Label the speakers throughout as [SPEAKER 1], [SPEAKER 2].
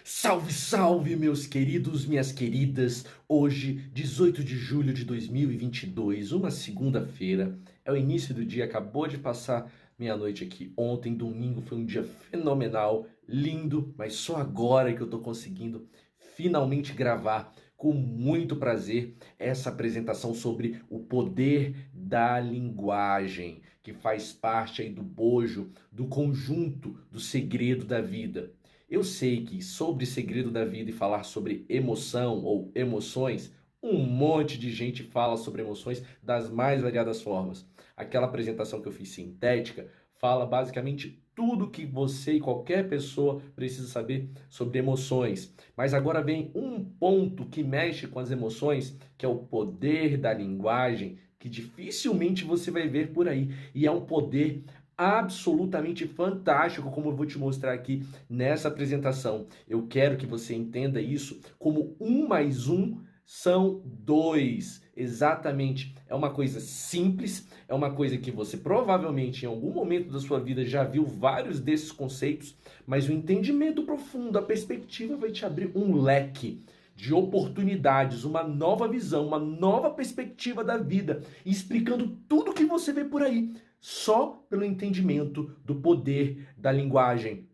[SPEAKER 1] Salve, salve, meus queridos, minhas queridas! Hoje, 18 de julho de 2022, uma segunda-feira, é o início do dia, acabou de passar meia-noite aqui. Ontem, domingo, foi um dia fenomenal, lindo, mas só agora que eu tô conseguindo finalmente gravar com muito prazer essa apresentação sobre o poder da linguagem, que faz parte aí do bojo, do conjunto do segredo da vida. Eu sei que sobre segredo da vida e falar sobre emoção ou emoções, um monte de gente fala sobre emoções das mais variadas formas. Aquela apresentação que eu fiz sintética fala basicamente tudo que você e qualquer pessoa precisa saber sobre emoções. Mas agora vem um ponto que mexe com as emoções, que é o poder da linguagem, que dificilmente você vai ver por aí. E é um poder absolutamente fantástico, como eu vou te mostrar aqui nessa apresentação. Eu quero que você entenda isso como 1 mais 1 são 2. Exatamente. É uma coisa simples, é uma coisa que você provavelmente em algum momento da sua vida já viu vários desses conceitos, mas o entendimento profundo, a perspectiva vai te abrir um leque de oportunidades, uma nova visão, uma nova perspectiva da vida, explicando tudo que você vê por aí, só pelo entendimento do poder da linguagem.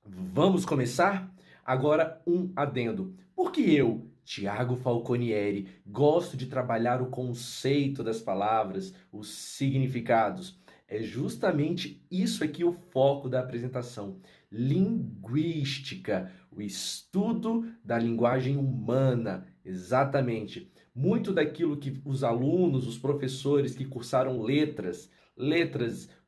[SPEAKER 1] Vamos começar? Agora um adendo. Porque eu, Tiago Falconieri, gosto de trabalhar o conceito das palavras, os significados. É justamente isso aqui o foco da apresentação. Linguística, o estudo da linguagem humana. Exatamente. Muito daquilo que os alunos, os professores que cursaram letras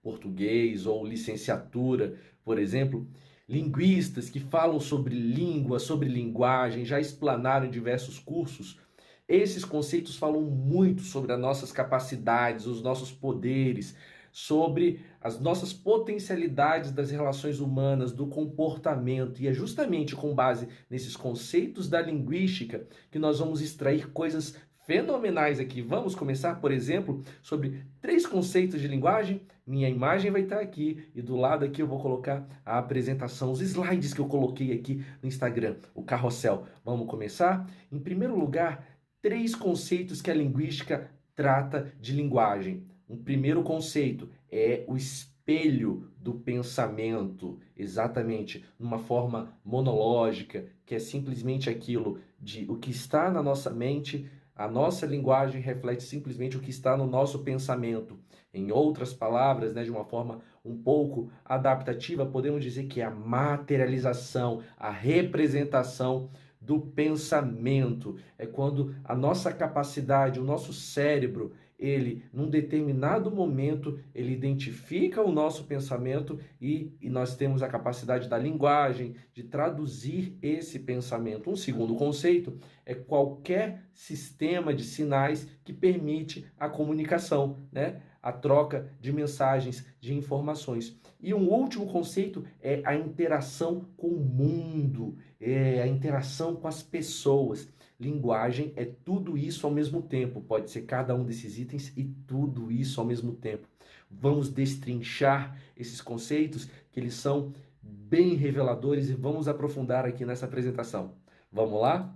[SPEAKER 1] português ou licenciatura, por exemplo, linguistas que falam sobre língua, sobre linguagem, já explanaram em diversos cursos. Esses conceitos falam muito sobre as nossas capacidades, os nossos poderes, sobre as nossas potencialidades das relações humanas, do comportamento. E é justamente com base nesses conceitos da linguística que nós vamos extrair coisas fenomenais aqui. Vamos começar, por exemplo, sobre 3 conceitos de linguagem. Minha imagem vai estar aqui e do lado aqui eu vou colocar a apresentação, os slides que eu coloquei aqui no Instagram, o carrossel. Vamos começar? Em primeiro lugar, 3 conceitos que a linguística trata de linguagem. Um primeiro conceito é o espelho do pensamento, exatamente, numa forma monológica, que é simplesmente aquilo de o que está na nossa mente. A nossa linguagem reflete simplesmente o que está no nosso pensamento. Em outras palavras, né, de uma forma um pouco adaptativa, podemos dizer que é a materialização, a representação do pensamento. É quando a nossa capacidade, o nosso cérebro, ele, num determinado momento, ele identifica o nosso pensamento e nós temos a capacidade da linguagem de traduzir esse pensamento. Um segundo conceito é qualquer sistema de sinais que permite a comunicação, né? A troca de mensagens, de informações. E um último conceito é a interação com o mundo, é a interação com as pessoas. Linguagem é tudo isso ao mesmo tempo, pode ser cada um desses itens e tudo isso ao mesmo tempo. Vamos destrinchar esses conceitos, que eles são bem reveladores, e vamos aprofundar aqui nessa apresentação. Vamos lá?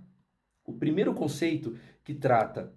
[SPEAKER 1] O primeiro conceito que trata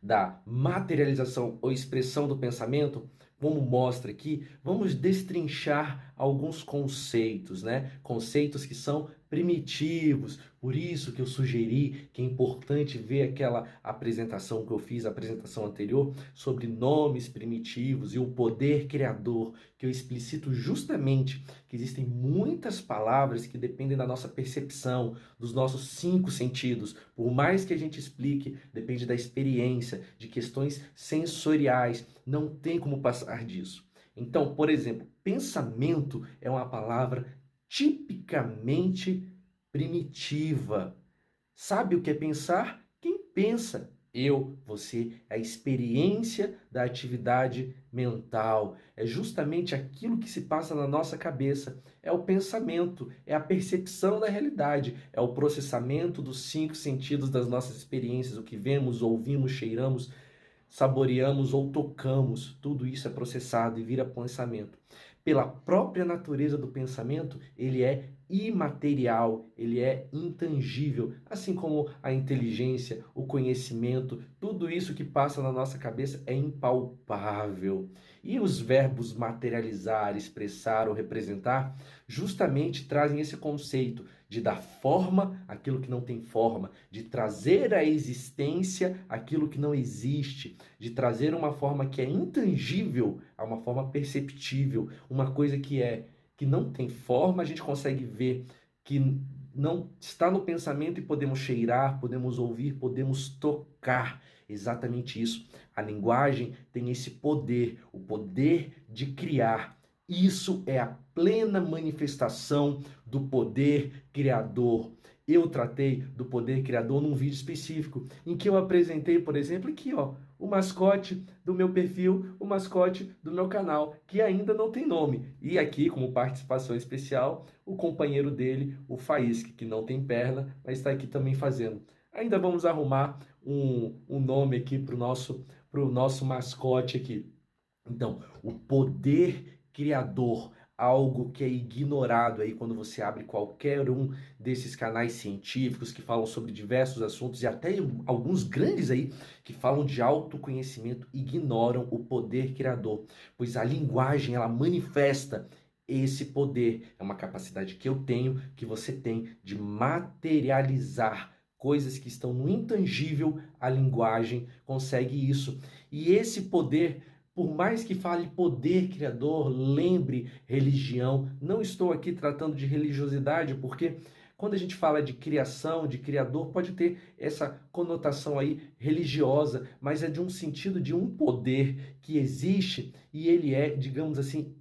[SPEAKER 1] da materialização ou expressão do pensamento, como mostra aqui, vamos destrinchar alguns conceitos, né? Conceitos que são primitivos. Por isso que eu sugeri que é importante ver aquela apresentação que eu fiz, a apresentação anterior, sobre nomes primitivos e o poder criador, que eu explicito justamente que existem muitas palavras que dependem da nossa percepção, dos nossos 5 sentidos. Por mais que a gente explique, depende da experiência, de questões sensoriais. Não tem como passar disso. Então, por exemplo, pensamento é uma palavra tipicamente primitiva. Sabe o que é pensar? Quem pensa? Eu, você, a experiência da atividade mental. É justamente aquilo que se passa na nossa cabeça. É o pensamento, é a percepção da realidade, é o processamento dos 5 sentidos das nossas experiências, o que vemos, ouvimos, cheiramos, saboreamos ou tocamos. Tudo isso é processado e vira pensamento. pela própria natureza do pensamento, ele é imaterial, ele é intangível, assim como a inteligência, o conhecimento, tudo isso que passa na nossa cabeça é impalpável. E os verbos materializar, expressar ou representar justamente trazem esse conceito de dar forma àquilo que não tem forma, de trazer à existência aquilo que não existe, de trazer uma forma que é intangível a uma forma perceptível, uma coisa que não tem forma, a gente consegue ver, que não está no pensamento e podemos cheirar, podemos ouvir, podemos tocar. Exatamente isso. A linguagem tem esse poder, o poder de criar. Isso é a plena manifestação do poder criador. Eu tratei do poder criador num vídeo específico, em que eu apresentei, por exemplo, aqui, ó, o mascote do meu perfil, o mascote do meu canal, que ainda não tem nome. E aqui, como participação especial, o companheiro dele, o Faísque, que não tem perna, mas está aqui também fazendo. Ainda vamos arrumar um nome aqui para o nosso mascote aqui. Então, o poder criador, algo que é ignorado aí quando você abre qualquer um desses canais científicos que falam sobre diversos assuntos e até alguns grandes aí que falam de autoconhecimento, ignoram o poder criador, pois a linguagem ela manifesta esse poder, é uma capacidade que eu tenho, que você tem de materializar coisas que estão no intangível, a linguagem consegue isso. E esse poder, por mais que fale poder criador, lembre religião. Não estou aqui tratando de religiosidade, porque quando a gente fala de criação, de criador, pode ter essa conotação aí religiosa, mas é de um sentido de um poder que existe e ele é, digamos assim,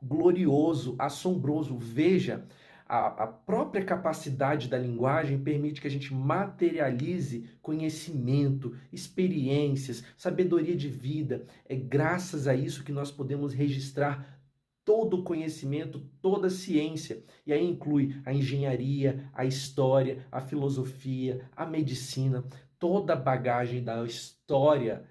[SPEAKER 1] glorioso, assombroso. Veja, a própria capacidade da linguagem permite que a gente materialize conhecimento, experiências, sabedoria de vida. É graças a isso que nós podemos registrar todo o conhecimento, toda a ciência. E aí inclui a engenharia, a história, a filosofia, a medicina, toda a bagagem da história,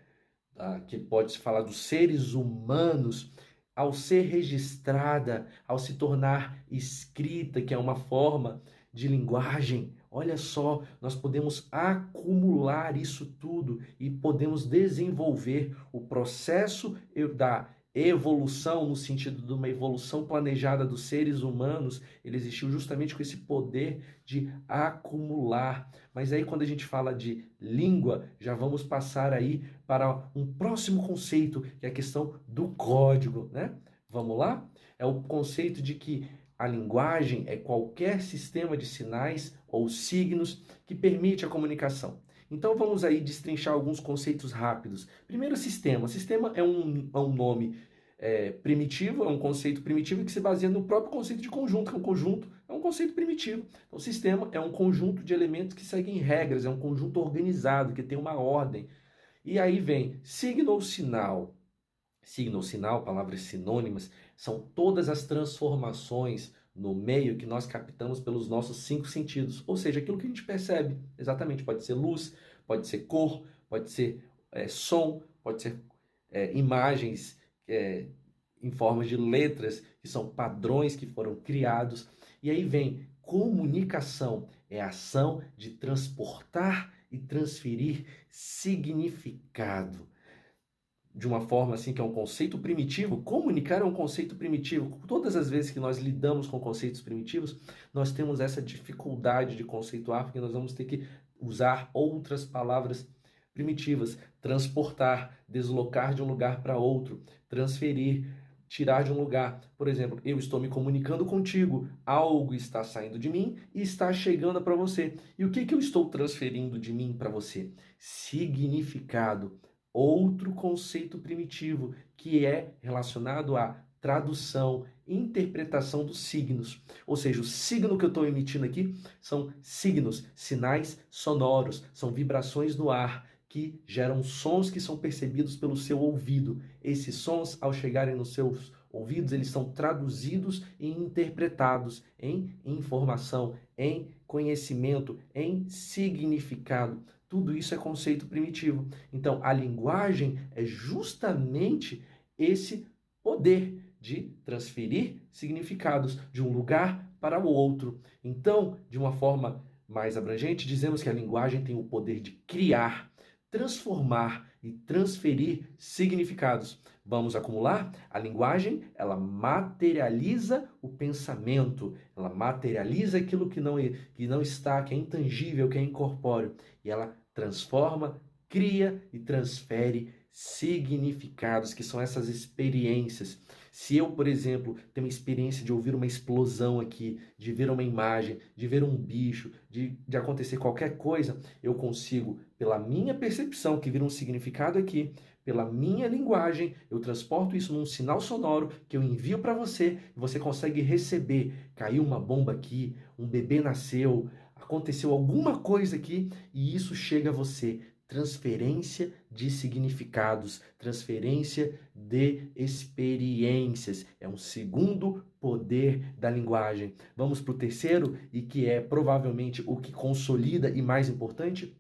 [SPEAKER 1] que pode se falar dos seres humanos, ao ser registrada, ao se tornar escrita, que é uma forma de linguagem. Olha só, nós podemos acumular isso tudo e podemos desenvolver o processo da evolução, no sentido de uma evolução planejada dos seres humanos. Ele existiu justamente com esse poder de acumular. Mas aí, quando a gente fala de língua, já vamos passar aí para um próximo conceito, que é a questão do código, né? Vamos lá? É o conceito de que a linguagem é qualquer sistema de sinais ou signos que permite a comunicação. Então vamos aí destrinchar alguns conceitos rápidos. Primeiro, sistema. Sistema é um nome primitivo, é um conceito primitivo que se baseia no próprio conceito de conjunto, que conjunto é um conceito primitivo. Então, sistema é um conjunto de elementos que seguem regras, é um conjunto organizado, que tem uma ordem. E aí vem signo ou sinal. Signo ou sinal, palavras sinônimas, são todas as transformações no meio que nós captamos pelos nossos 5 sentidos. Ou seja, aquilo que a gente percebe. Exatamente, pode ser luz, pode ser cor, pode ser som, pode ser imagens em forma de letras, que são padrões que foram criados. E aí vem comunicação, é a ação de transportar e transferir significado. De uma forma assim que é um conceito primitivo, comunicar é um conceito primitivo. Todas as vezes que nós lidamos com conceitos primitivos, nós temos essa dificuldade de conceituar, porque nós vamos ter que usar outras palavras primitivas. Transportar, deslocar de um lugar para outro, transferir, tirar de um lugar. Por exemplo, eu estou me comunicando contigo, algo está saindo de mim e está chegando para você. E o que eu estou transferindo de mim para você? Significado. Outro conceito primitivo que é relacionado à tradução, interpretação dos signos. Ou seja, o signo que eu estou emitindo aqui são signos, sinais sonoros, são vibrações no ar que geram sons que são percebidos pelo seu ouvido. Esses sons, ao chegarem nos seus ouvidos, eles são traduzidos e interpretados em informação, em conhecimento, em significado. Tudo isso é conceito primitivo. Então, a linguagem é justamente esse poder de transferir significados de um lugar para o outro. Então, de uma forma mais abrangente, dizemos que a linguagem tem o poder de criar, transformar e transferir significados. Vamos acumular? A linguagem, ela materializa o pensamento, ela materializa aquilo que não está, que é intangível, que é incorpóreo, e ela transforma, cria e transfere significados, que são essas experiências. Se eu, por exemplo, tenho uma experiência de ouvir uma explosão aqui, de ver uma imagem, de ver um bicho, de acontecer qualquer coisa, eu consigo, pela minha percepção, que vira um significado aqui, pela minha linguagem, eu transporto isso num sinal sonoro que eu envio para você e você consegue receber. Caiu uma bomba aqui, um bebê nasceu, aconteceu alguma coisa aqui e isso chega a você. Transferência de significados, transferência de experiências. É um segundo poder da linguagem. Vamos para o terceiro, e que é provavelmente o que consolida e mais importante,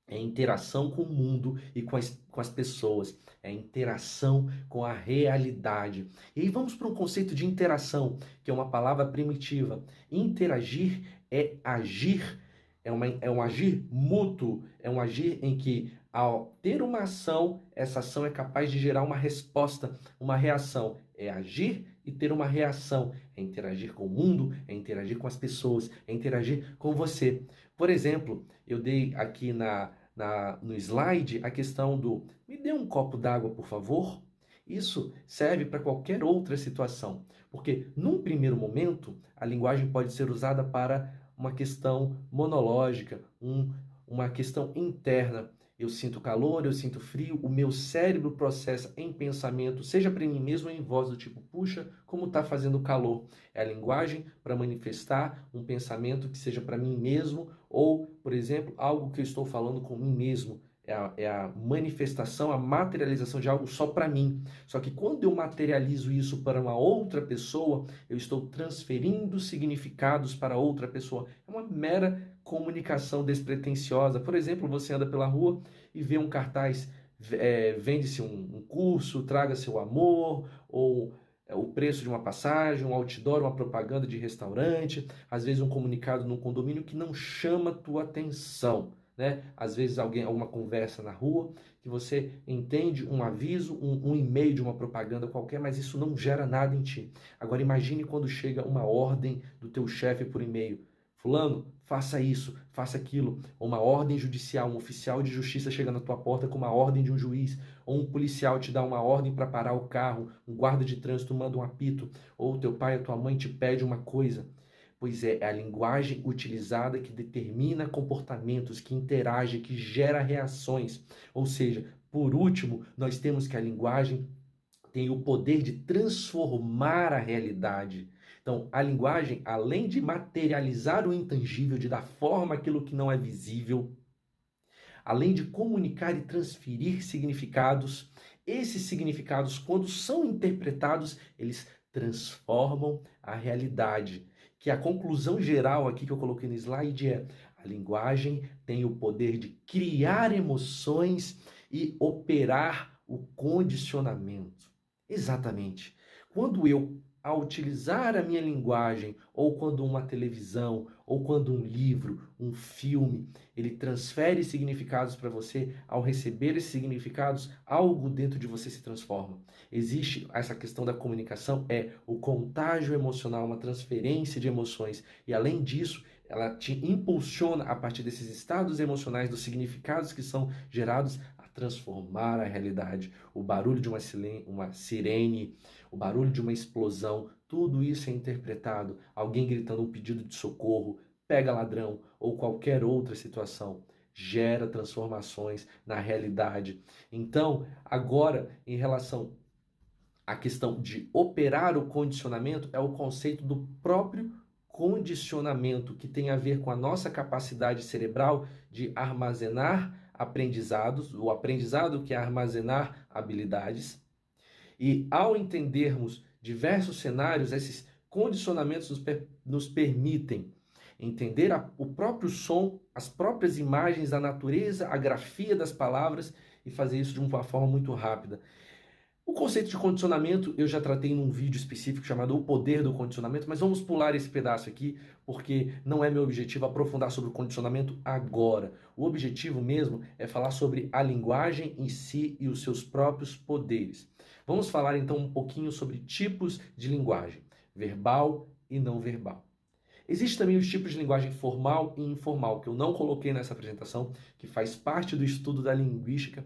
[SPEAKER 1] é a interação com o mundo e com as pessoas. É a interação com a realidade. E aí vamos para um conceito de interação, que é uma palavra primitiva. Interagir é agir, é um agir mútuo, é um agir em que, ao ter uma ação, essa ação é capaz de gerar uma resposta, uma reação. É agir e ter uma reação. É interagir com o mundo, é interagir com as pessoas, é interagir com você. Por exemplo, eu dei aqui no slide a questão do me dê um copo d'água, por favor. Isso serve para qualquer outra situação, porque num primeiro momento a linguagem pode ser usada para uma questão monológica, uma questão interna. Eu sinto calor, eu sinto frio, o meu cérebro processa em pensamento, seja para mim mesmo ou em voz do tipo, puxa, como está fazendo calor. É a linguagem para manifestar um pensamento que seja para mim mesmo ou, por exemplo, algo que eu estou falando com mim mesmo. É a manifestação, a materialização de algo só para mim. Só que quando eu materializo isso para uma outra pessoa, eu estou transferindo significados para outra pessoa. É uma mera comunicação despretensiosa. Por exemplo, você anda pela rua e vê um cartaz, vende-se um curso, traga seu amor, ou o preço de uma passagem, um outdoor, uma propaganda de restaurante, às vezes um comunicado num condomínio que não chama tua atenção. Né? Às vezes alguma conversa na rua, que você entende um aviso, um e-mail de uma propaganda qualquer, mas isso não gera nada em ti. Agora imagine quando chega uma ordem do teu chefe por e-mail. Fulano, faça isso, faça aquilo. Ou uma ordem judicial, um oficial de justiça chega na tua porta com uma ordem de um juiz. Ou um policial te dá uma ordem para parar o carro. Um guarda de trânsito manda um apito. Ou teu pai ou tua mãe te pede uma coisa. Pois é a linguagem utilizada que determina comportamentos, que interage, que gera reações. Ou seja, por último, nós temos que a linguagem tem o poder de transformar a realidade. Então, a linguagem, além de materializar o intangível, de dar forma àquilo que não é visível, além de comunicar e transferir significados, esses significados, quando são interpretados, eles transformam a realidade. Que a conclusão geral aqui que eu coloquei no slide é: a linguagem tem o poder de criar emoções e operar o condicionamento. Exatamente. Quando eu, ao utilizar a minha linguagem, ou quando uma televisão, ou quando um livro, um filme, ele transfere significados para você, ao receber esses significados, algo dentro de você se transforma. Existe essa questão da comunicação, é o contágio emocional, uma transferência de emoções. E além disso, ela te impulsiona, a partir desses estados emocionais, dos significados que são gerados, a transformar a realidade. O barulho de uma sirene, o barulho de uma explosão, tudo isso é interpretado. Alguém gritando um pedido de socorro, pega ladrão ou qualquer outra situação, gera transformações na realidade. Então, agora, em relação à questão de operar o condicionamento, é o conceito do próprio condicionamento, que tem a ver com a nossa capacidade cerebral de armazenar aprendizados, o aprendizado que é armazenar habilidades. E ao entendermos diversos cenários, esses condicionamentos nos permitem entender o próprio som, as próprias imagens da natureza, a grafia das palavras e fazer isso de uma forma muito rápida. O conceito de condicionamento eu já tratei num vídeo específico chamado O Poder do Condicionamento, mas vamos pular esse pedaço aqui, porque não é meu objetivo aprofundar sobre o condicionamento agora. O objetivo mesmo é falar sobre a linguagem em si e os seus próprios poderes. Vamos falar então um pouquinho sobre tipos de linguagem, verbal e não verbal. Existem também os tipos de linguagem formal e informal, que eu não coloquei nessa apresentação, que faz parte do estudo da linguística.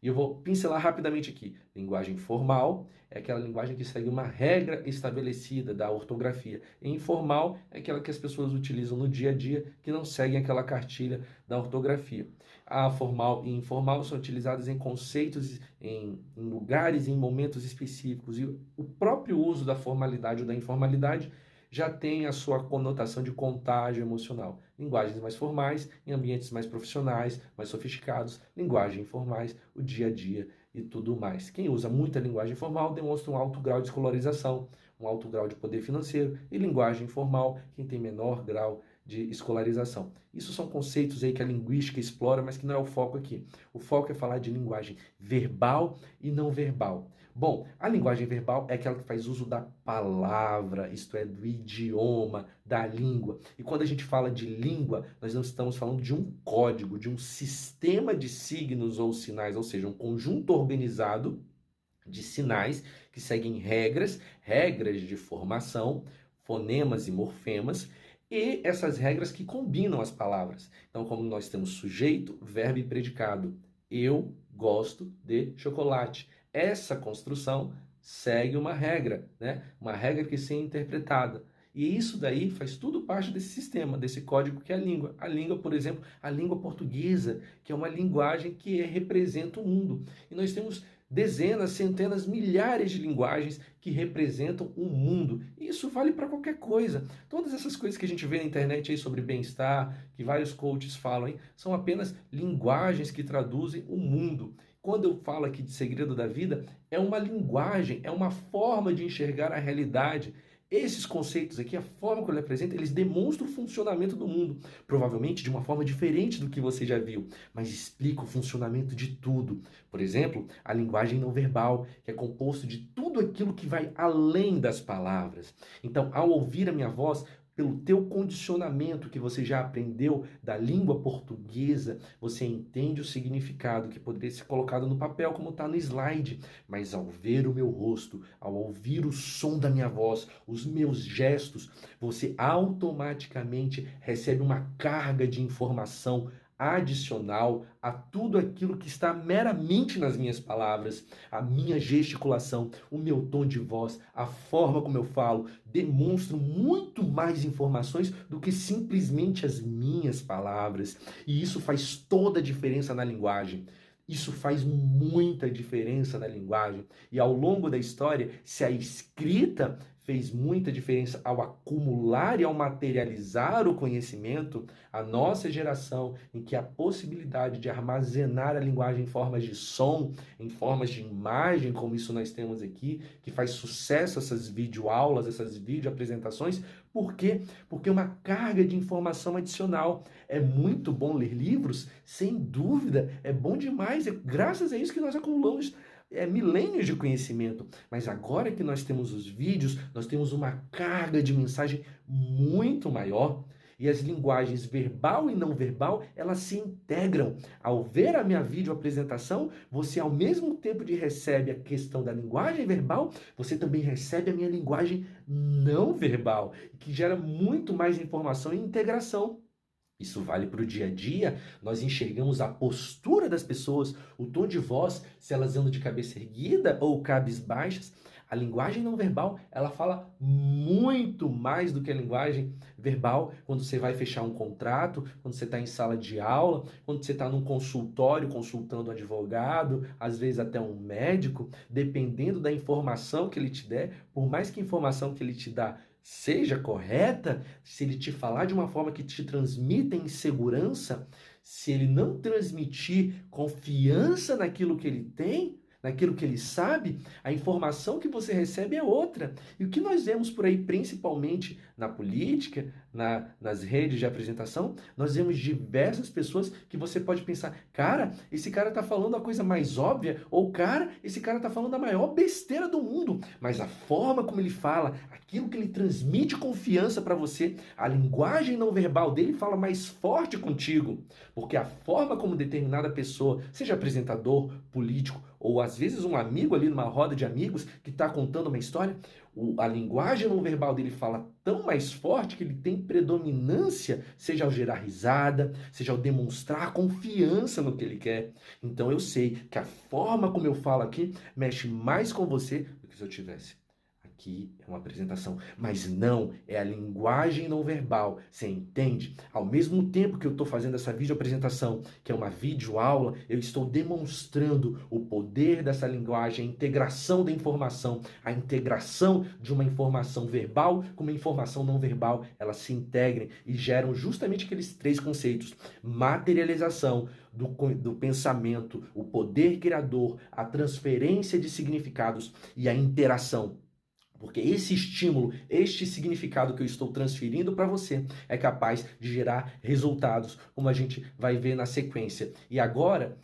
[SPEAKER 1] E eu vou pincelar rapidamente aqui. Linguagem formal é aquela linguagem que segue uma regra estabelecida da ortografia. E informal é aquela que as pessoas utilizam no dia a dia, que não seguem aquela cartilha da ortografia. A formal e informal são utilizadas em conceitos, em lugares e em momentos específicos. E o próprio uso da formalidade ou da informalidade já tem a sua conotação de contágio emocional. Linguagens mais formais, em ambientes mais profissionais, mais sofisticados, linguagens informais, o dia a dia e tudo mais. Quem usa muita linguagem formal demonstra um alto grau de escolarização, um alto grau de poder financeiro, e linguagem informal, quem tem menor grau de escolarização. Isso são conceitos aí que a linguística explora, mas que não é o foco aqui. O foco é falar de linguagem verbal e não verbal. Bom, a linguagem verbal é aquela que faz uso da palavra, isto é, do idioma, da língua. E quando a gente fala de língua, nós não estamos falando de um código, de um sistema de signos ou sinais, ou seja, um conjunto organizado de sinais que seguem regras de formação, fonemas e morfemas, e essas regras que combinam as palavras. Então, como nós temos sujeito, verbo e predicado. Eu gosto de chocolate. Essa construção segue uma regra, né? Uma regra que tem interpretada. E isso daí faz tudo parte desse sistema, desse código que é a língua. A língua, por exemplo, a língua portuguesa, que é uma linguagem que representa o mundo. E nós temos dezenas, centenas, milhares de linguagens que representam o mundo. E isso vale para qualquer coisa. Todas essas coisas que a gente vê na internet aí sobre bem-estar, que vários coaches falam aí, são apenas linguagens que traduzem o mundo. Quando eu falo aqui de segredo da vida, é uma linguagem, é uma forma de enxergar a realidade. Esses conceitos aqui, a forma como ele apresenta, eles demonstram o funcionamento do mundo. Provavelmente de uma forma diferente do que você já viu, mas explica o funcionamento de tudo. Por exemplo, a linguagem não verbal, que é composto de tudo aquilo que vai além das palavras. Então, ao ouvir a minha voz, pelo teu condicionamento que você já aprendeu da língua portuguesa, você entende o significado que poderia ser colocado no papel, como está no slide. Mas ao ver o meu rosto, ao ouvir o som da minha voz, os meus gestos, você automaticamente recebe uma carga de informação adicional a tudo aquilo que está meramente nas minhas palavras, a minha gesticulação, o meu tom de voz, a forma como eu falo, demonstram muito mais informações do que simplesmente as minhas palavras. E isso faz toda a diferença na linguagem. Isso faz muita diferença na linguagem. E ao longo da história, se a escrita fez muita diferença ao acumular e ao materializar o conhecimento, a nossa geração, em que a possibilidade de armazenar a linguagem em formas de som, em formas de imagem, como isso nós temos aqui, que faz sucesso essas videoaulas, essas videoapresentações. Por quê? Porque uma carga de informação adicional. É muito bom ler livros? Sem dúvida, é bom demais. É graças a isso que nós acumulamos milênios de conhecimento, mas agora que nós temos os vídeos, nós temos uma carga de mensagem muito maior, e as linguagens verbal e não verbal, elas se integram. Ao ver a minha videoapresentação, você ao mesmo tempo de recebe a questão da linguagem verbal, você também recebe a minha linguagem não verbal, que gera muito mais informação e integração. Isso vale para o dia a dia, nós enxergamos a postura das pessoas, o tom de voz, se elas andam de cabeça erguida ou cabisbaixas. A linguagem não verbal, ela fala muito mais do que a linguagem verbal quando você vai fechar um contrato, quando você está em sala de aula, quando você está num consultório consultando um advogado, às vezes até um médico, dependendo da informação que ele te der, por mais que a informação que ele te dá seja correta, se ele te falar de uma forma que te transmita insegurança, se ele não transmitir confiança naquilo que ele tem, naquilo que ele sabe, a informação que você recebe é outra. E o que nós vemos por aí, principalmente na política, nas redes de apresentação, nós vemos diversas pessoas que você pode pensar, cara, esse cara está falando a coisa mais óbvia, ou cara, esse cara está falando a maior besteira do mundo. Mas a forma como ele fala, aquilo que ele transmite confiança para você, a linguagem não verbal dele fala mais forte contigo. Porque a forma como determinada pessoa, seja apresentador, político, ou às vezes um amigo ali numa roda de amigos que está contando uma história, a linguagem não verbal dele fala tão mais forte que ele tem predominância, seja ao gerar risada, seja ao demonstrar confiança no que ele quer. Então eu sei que a forma como eu falo aqui mexe mais com você do que se eu tivesse. Aqui é uma apresentação, mas não, é a linguagem não verbal, você entende? Ao mesmo tempo que eu estou fazendo essa videoapresentação, que é uma videoaula, eu estou demonstrando o poder dessa linguagem, a integração da informação, a integração de uma informação verbal com uma informação não verbal, elas se integram e geram justamente aqueles três conceitos: materialização do pensamento, o poder criador, a transferência de significados e a interação. Porque esse estímulo, este significado que eu estou transferindo para você é capaz de gerar resultados, como a gente vai ver na sequência. E agora,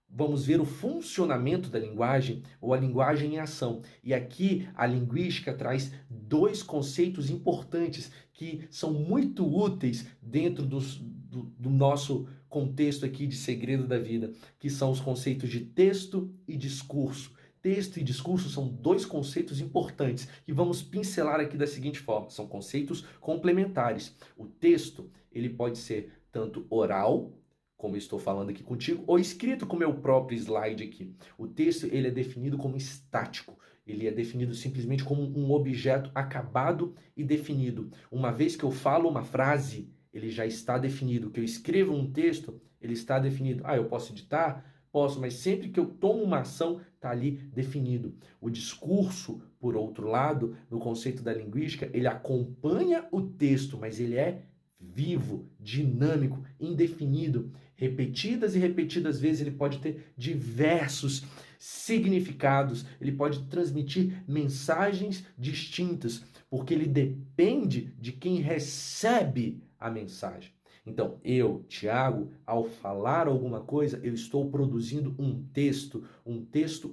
[SPEAKER 1] vamos ver o funcionamento da linguagem, ou a linguagem em ação. E aqui a linguística traz dois conceitos importantes que são muito úteis dentro do nosso contexto aqui de segredo da vida, que são os conceitos de texto e discurso. Texto e discurso são dois conceitos importantes que vamos pincelar aqui da seguinte forma. São conceitos complementares. O texto, ele pode ser tanto oral, como eu estou falando aqui contigo, ou escrito com o meu próprio slide aqui. O texto, ele é definido como estático. Ele é definido simplesmente como um objeto acabado e definido. Uma vez que eu falo uma frase, ele já está definido. Que eu escrevo um texto, ele está definido. Eu posso editar? Posso, mas sempre que eu tomo uma ação, está ali definido. O discurso, por outro lado, no conceito da linguística, ele acompanha o texto, mas ele é vivo, dinâmico, indefinido. Repetidas e repetidas vezes, ele pode ter diversos significados, ele pode transmitir mensagens distintas, porque ele depende de quem recebe a mensagem. Então, eu, Tiago, ao falar alguma coisa, eu estou produzindo um texto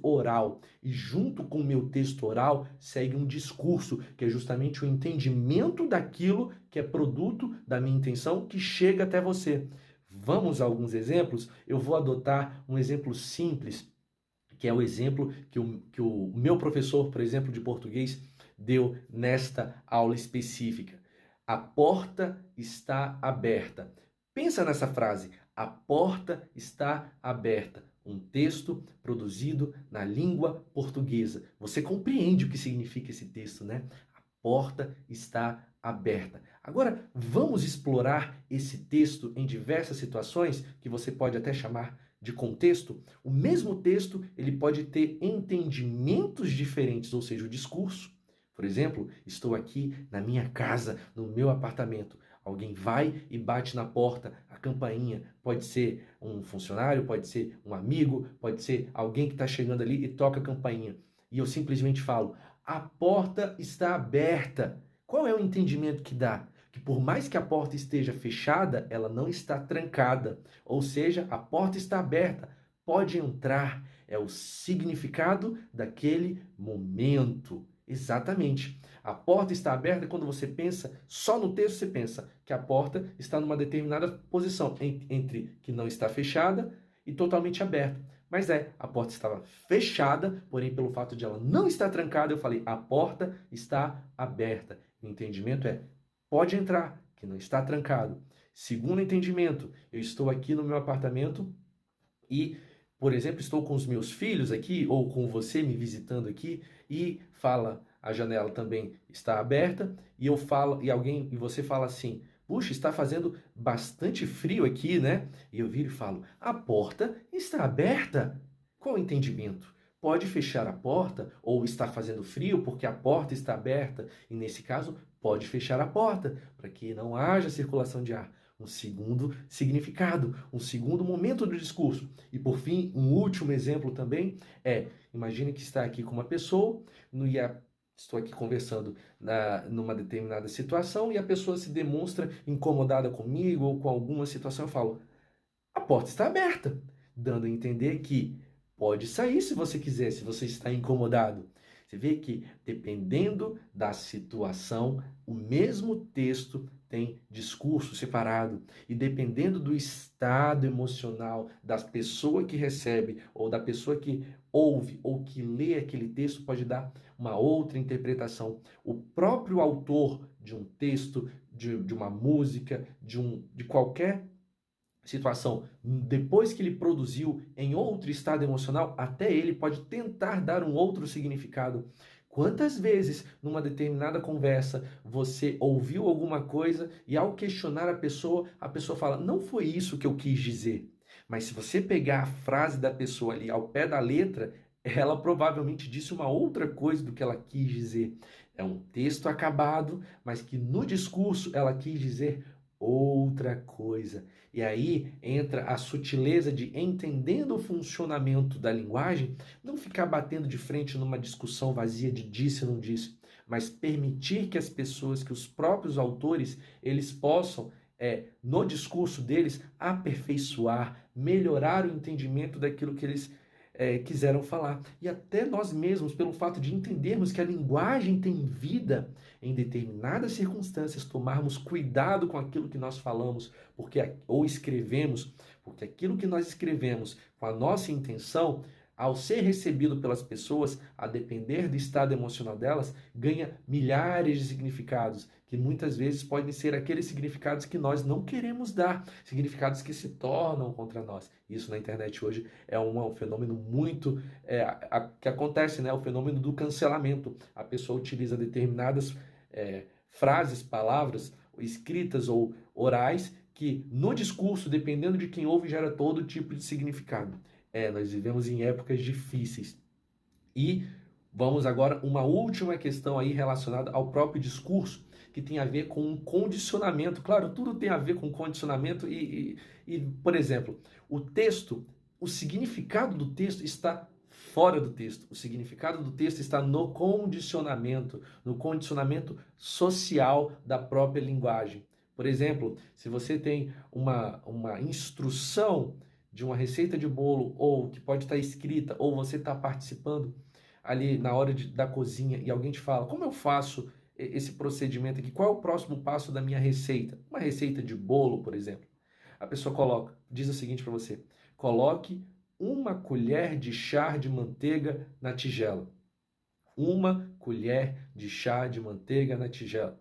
[SPEAKER 1] oral. E junto com o meu texto oral, segue um discurso, que é justamente o entendimento daquilo que é produto da minha intenção, que chega até você. Vamos a alguns exemplos? Eu vou adotar um exemplo simples, que é o exemplo que o meu professor, por exemplo, de português, deu nesta aula específica. A porta está aberta. Pensa nessa frase, a porta está aberta. Um texto produzido na língua portuguesa. Você compreende o que significa esse texto, né? A porta está aberta. Agora, vamos explorar esse texto em diversas situações, que você pode até chamar de contexto. O mesmo texto, ele pode ter entendimentos diferentes, ou seja, o discurso. Por exemplo, estou aqui na minha casa, no meu apartamento. Alguém vai e bate na porta, a campainha. Pode ser um funcionário, pode ser um amigo, pode ser alguém que está chegando ali e toca a campainha. E eu simplesmente falo, a porta está aberta. Qual é o entendimento que dá? Que por mais que a porta esteja fechada, ela não está trancada. Ou seja, a porta está aberta. Pode entrar. É o significado daquele momento. Exatamente. A porta está aberta quando você pensa, só no texto você pensa que a porta está numa determinada posição, entre que não está fechada e totalmente aberta. Mas a porta estava fechada, porém pelo fato de ela não estar trancada, eu falei, a porta está aberta. O entendimento é, pode entrar, que não está trancado. Segundo entendimento, eu estou aqui no meu apartamento e, por exemplo, estou com os meus filhos aqui, ou com você me visitando aqui, e fala, a janela também está aberta, e eu falo, e você fala assim, puxa, está fazendo bastante frio aqui, né? E eu viro e falo, a porta está aberta. Qual o entendimento? Pode fechar a porta, ou está fazendo frio porque a porta está aberta, e nesse caso, pode fechar a porta, para que não haja circulação de ar. um segundo significado, um segundo momento do discurso. E por fim, um último exemplo também imagine que está aqui com uma pessoa, estou aqui conversando numa determinada situação e a pessoa se demonstra incomodada comigo ou com alguma situação, eu falo, a porta está aberta, dando a entender que pode sair se você quiser, se você está incomodado. Você vê que, dependendo da situação, o mesmo texto tem discurso separado. E dependendo do estado emocional da pessoa que recebe, ou da pessoa que ouve, ou que lê aquele texto, pode dar uma outra interpretação. O próprio autor de um texto, de uma música, de qualquer situação, depois que ele produziu em outro estado emocional, até ele pode tentar dar um outro significado. Quantas vezes, numa determinada conversa, você ouviu alguma coisa e ao questionar a pessoa fala, não foi isso que eu quis dizer. Mas se você pegar a frase da pessoa ali ao pé da letra, ela provavelmente disse uma outra coisa do que ela quis dizer. É um texto acabado, mas que no discurso ela quis dizer outra coisa. E aí entra a sutileza de, entendendo o funcionamento da linguagem, não ficar batendo de frente numa discussão vazia de disse ou não disse, mas permitir que as pessoas, que os próprios autores, eles possam, no discurso deles, aperfeiçoar, melhorar o entendimento daquilo que eles quiseram falar. E até nós mesmos, pelo fato de entendermos que a linguagem tem vida, em determinadas circunstâncias, tomarmos cuidado com aquilo que nós falamos ou escrevemos, porque aquilo que nós escrevemos com a nossa intenção, ao ser recebido pelas pessoas, a depender do estado emocional delas, ganha milhares de significados, que muitas vezes podem ser aqueles significados que nós não queremos dar, significados que se tornam contra nós. Isso na internet hoje é um fenômeno muito que acontece, né? O fenômeno do cancelamento. A pessoa utiliza determinadas frases, palavras, escritas ou orais, que no discurso, dependendo de quem ouve, gera todo tipo de significado. Nós vivemos em épocas difíceis. E vamos agora uma última questão aí relacionada ao próprio discurso, que tem a ver com um condicionamento. Claro, tudo tem a ver com condicionamento por exemplo, o significado do texto está fora do texto. O significado do texto está no condicionamento social da própria linguagem. Por exemplo, se você tem uma instrução de uma receita de bolo, ou que pode estar escrita, ou você está participando ali na hora da cozinha e alguém te fala, como eu faço esse procedimento aqui? Qual é o próximo passo da minha receita? Uma receita de bolo, por exemplo. A pessoa diz o seguinte para você, coloque uma colher de chá de manteiga na tigela. Uma colher de chá de manteiga na tigela.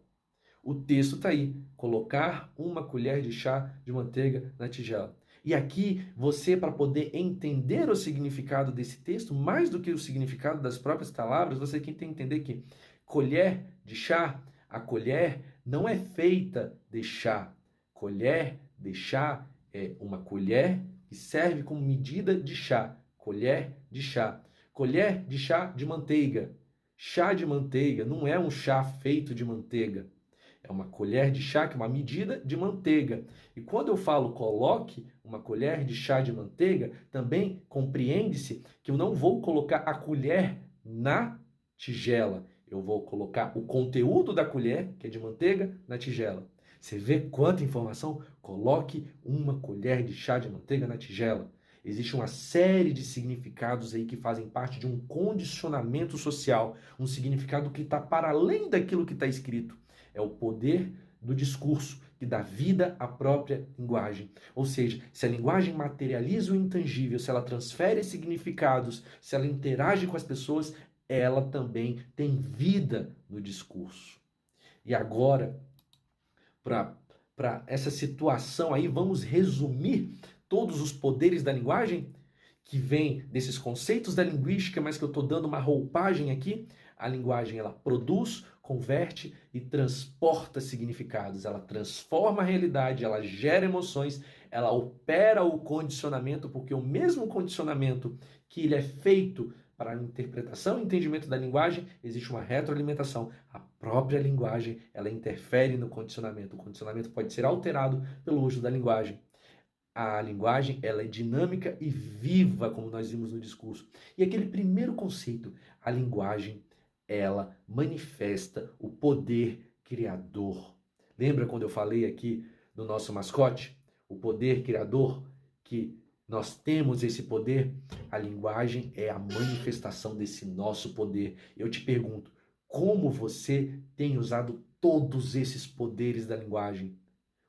[SPEAKER 1] O texto está aí, colocar uma colher de chá de manteiga na tigela. E aqui, você, para poder entender o significado desse texto, mais do que o significado das próprias palavras, você tem que entender que colher de chá, a colher não é feita de chá. Colher de chá é uma colher que serve como medida de chá. Colher de chá. Colher de chá de manteiga. Chá de manteiga não é um chá feito de manteiga. É uma colher de chá, que é uma medida de manteiga. E quando eu falo coloque uma colher de chá de manteiga, também compreende-se que eu não vou colocar a colher na tigela. Eu vou colocar o conteúdo da colher, que é de manteiga, na tigela. Você vê quanta informação? Coloque uma colher de chá de manteiga na tigela. Existe uma série de significados aí que fazem parte de um condicionamento social, um significado que está para além daquilo que está escrito. É o poder do discurso, que dá vida à própria linguagem. Ou seja, se a linguagem materializa o intangível, se ela transfere significados, se ela interage com as pessoas, ela também tem vida no discurso. E agora, para essa situação aí, vamos resumir todos os poderes da linguagem, que vem desses conceitos da linguística, mas que eu estou dando uma roupagem aqui. A linguagem, ela produz, converte e transporta significados. Ela transforma a realidade, ela gera emoções, ela opera o condicionamento, porque o mesmo condicionamento que ele é feito para a interpretação e entendimento da linguagem, existe uma retroalimentação. A própria linguagem, ela interfere no condicionamento. O condicionamento pode ser alterado pelo uso da linguagem. A linguagem, ela é dinâmica e viva, como nós vimos no discurso. E aquele primeiro conceito, a linguagem, ela manifesta o poder criador. Lembra quando eu falei aqui do nosso mascote? O poder criador, que nós temos esse poder? A linguagem é a manifestação desse nosso poder. Eu te pergunto, como você tem usado todos esses poderes da linguagem?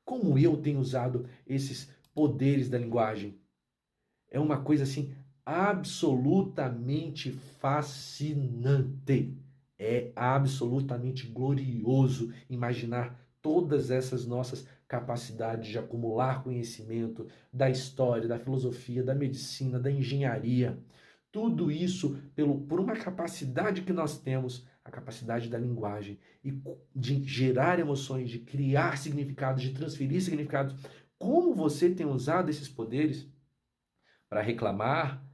[SPEAKER 1] Como eu tenho usado esses poderes da linguagem? É uma coisa assim absolutamente fascinante. É absolutamente glorioso imaginar todas essas nossas capacidades de acumular conhecimento da história, da filosofia, da medicina, da engenharia. Tudo isso por uma capacidade que nós temos, a capacidade da linguagem, e de gerar emoções, de criar significados, de transferir significados. Como você tem usado esses poderes para reclamar,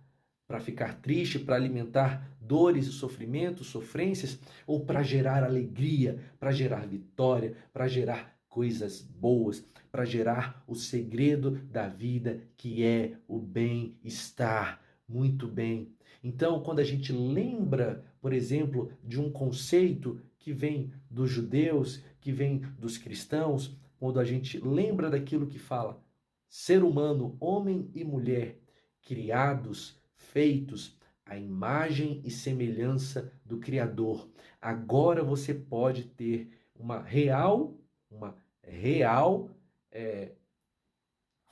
[SPEAKER 1] para ficar triste, para alimentar dores e sofrimentos, sofrências, ou para gerar alegria, para gerar vitória, para gerar coisas boas, para gerar o segredo da vida, que é o bem-estar. Muito bem. Então, quando a gente lembra, por exemplo, de um conceito que vem dos judeus, que vem dos cristãos, quando a gente lembra daquilo que fala ser humano, homem e mulher, criados, feitos à imagem e semelhança do Criador. Agora você pode ter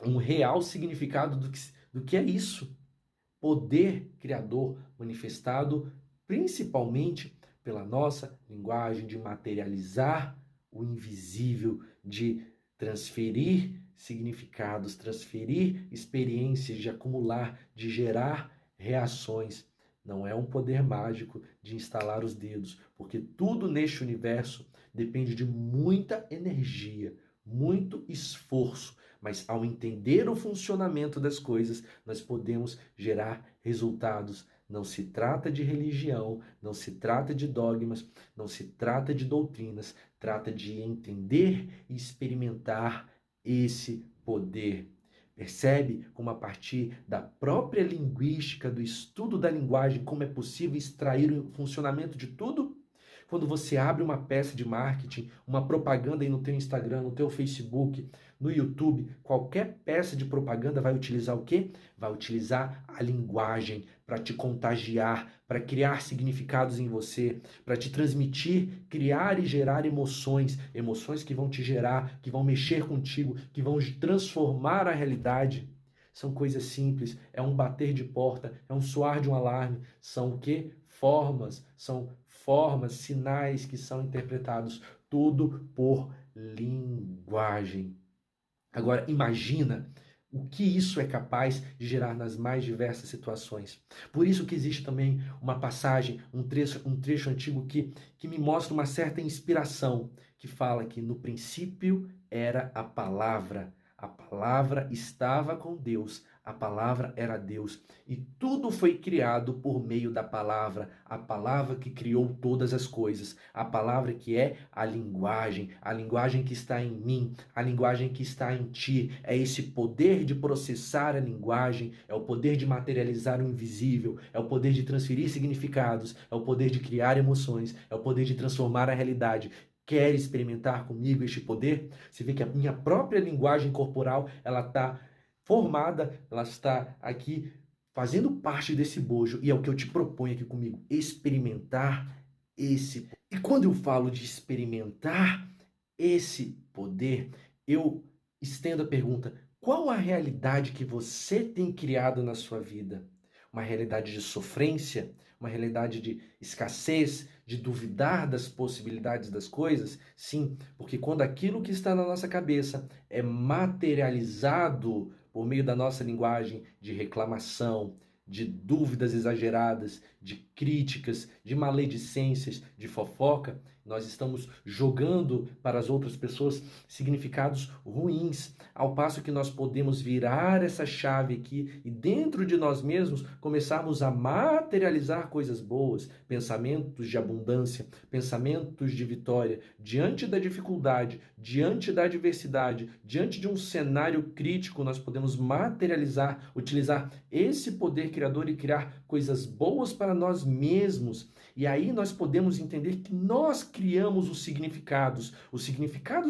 [SPEAKER 1] um real significado do que é isso. Poder criador manifestado principalmente pela nossa linguagem de materializar o invisível, de transferir significados, transferir experiências, de acumular, de gerar reações. Não é um poder mágico de instalar os dedos, porque tudo neste universo depende de muita energia, muito esforço, mas ao entender o funcionamento das coisas, nós podemos gerar resultados. Não se trata de religião, não se trata de dogmas, não se trata de doutrinas, trata de entender e experimentar esse poder. Percebe como a partir da própria linguística, do estudo da linguagem, como é possível extrair o funcionamento de tudo? Quando você abre uma peça de marketing, uma propaganda aí no teu Instagram, no teu Facebook, no YouTube, qualquer peça de propaganda vai utilizar o quê? Vai utilizar a linguagem para te contagiar, para criar significados em você, para te transmitir, criar e gerar emoções, emoções que vão te gerar, que vão mexer contigo, que vão transformar a realidade. São coisas simples, é um bater de porta, é um soar de um alarme, são o quê? São formas, sinais que são interpretados, tudo por linguagem. Agora, imagina o que isso é capaz de gerar nas mais diversas situações. Por isso que existe também uma passagem, um trecho antigo que me mostra uma certa inspiração, que fala que no princípio era a palavra estava com Deus, a palavra era Deus, e tudo foi criado por meio da palavra, a palavra que criou todas as coisas, a palavra que é a linguagem que está em mim, a linguagem que está em ti, é esse poder de processar a linguagem, é o poder de materializar o invisível, é o poder de transferir significados, é o poder de criar emoções, é o poder de transformar a realidade. Quer experimentar comigo este poder? Você vê que a minha própria linguagem corporal, ela está formada, ela está aqui fazendo parte desse bojo, e é o que eu te proponho aqui comigo, experimentar esse. E quando eu falo de experimentar esse poder, eu estendo a pergunta: qual a realidade que você tem criado na sua vida? Uma realidade de sofrência? Uma realidade de escassez, de duvidar das possibilidades das coisas? Sim, porque quando aquilo que está na nossa cabeça é materializado por meio da nossa linguagem de reclamação, de dúvidas exageradas, de críticas, de maledicências, de fofoca, nós estamos jogando para as outras pessoas significados ruins, ao passo que nós podemos virar essa chave aqui e dentro de nós mesmos começarmos a materializar coisas boas, pensamentos de abundância, pensamentos de vitória, diante da dificuldade, diante da adversidade, diante de um cenário crítico, nós podemos materializar, utilizar esse poder criador e criar coisas boas para nós mesmos. E aí nós podemos entender que nós criamos os significados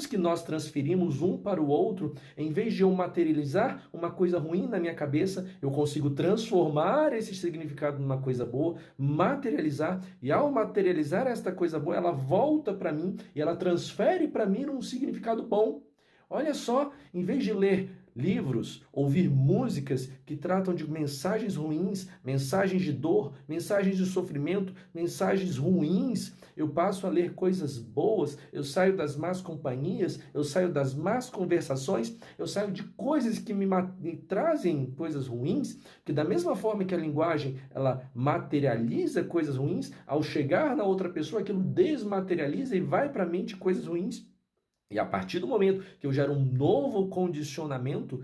[SPEAKER 1] que nós transferimos um para o outro, em vez de eu materializar uma coisa ruim na minha cabeça, eu consigo transformar esse significado numa coisa boa, materializar, e ao materializar esta coisa boa, ela volta para mim e ela transfere para mim um significado bom. Olha só, em vez de ler livros, ouvir músicas que tratam de mensagens ruins, mensagens de dor, mensagens de sofrimento, mensagens ruins, eu passo a ler coisas boas, eu saio das más companhias, eu saio das más conversações, eu saio de coisas que me trazem coisas ruins, que da mesma forma que a linguagem ela materializa coisas ruins, ao chegar na outra pessoa aquilo desmaterializa e vai para a mente coisas ruins. E a partir do momento que eu gero um novo condicionamento,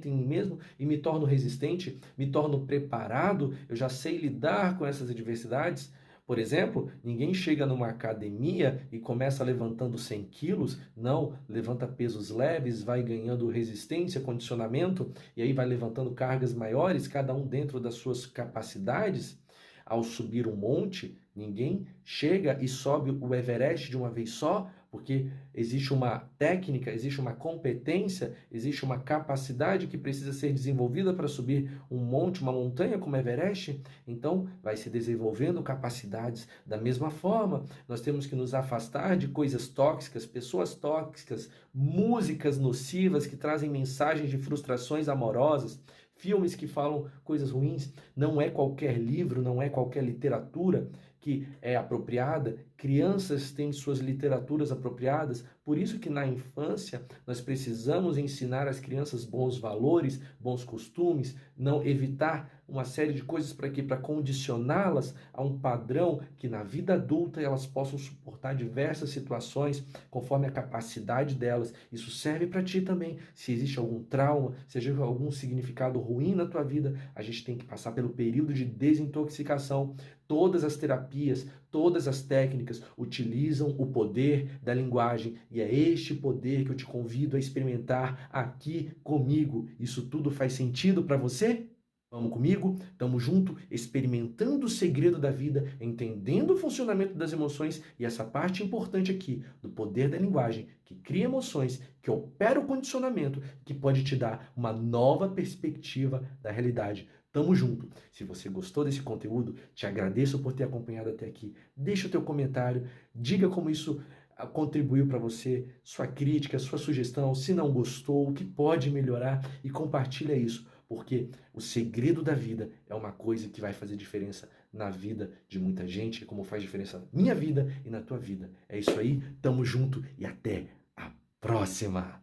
[SPEAKER 1] em mim mesmo e me torno resistente, me torno preparado, eu já sei lidar com essas adversidades. Por exemplo, ninguém chega numa academia e começa levantando 100 quilos, não, levanta pesos leves, vai ganhando resistência, condicionamento, e aí vai levantando cargas maiores, cada um dentro das suas capacidades. Ao subir um monte, ninguém chega e sobe o Everest de uma vez só, porque existe uma técnica, existe uma competência, existe uma capacidade que precisa ser desenvolvida para subir um monte, uma montanha como Everest. Então, vai se desenvolvendo capacidades. Da mesma forma, nós temos que nos afastar de coisas tóxicas, pessoas tóxicas, músicas nocivas que trazem mensagens de frustrações amorosas, filmes que falam coisas ruins. Não é qualquer livro, não é qualquer literatura que é apropriada. Crianças têm suas literaturas apropriadas, por isso que na infância nós precisamos ensinar às crianças bons valores, bons costumes, não evitar uma série de coisas para quê? Para condicioná-las a um padrão que na vida adulta elas possam suportar diversas situações conforme a capacidade delas. Isso serve para ti também. Se existe algum trauma, se existe algum significado ruim na tua vida, a gente tem que passar pelo período de desintoxicação. Todas as terapias, todas as técnicas utilizam o poder da linguagem e é este poder que eu te convido a experimentar aqui comigo. Isso tudo faz sentido para você? Vamos comigo? Tamo junto, experimentando o segredo da vida, entendendo o funcionamento das emoções e essa parte importante aqui do poder da linguagem que cria emoções, que opera o condicionamento, que pode te dar uma nova perspectiva da realidade. Tamo junto. Se você gostou desse conteúdo, te agradeço por ter acompanhado até aqui. Deixa o teu comentário, diga como isso contribuiu para você, sua crítica, sua sugestão, se não gostou, o que pode melhorar e compartilha isso, porque o segredo da vida é uma coisa que vai fazer diferença na vida de muita gente, como faz diferença na minha vida e na tua vida. É isso aí, tamo junto e até a próxima!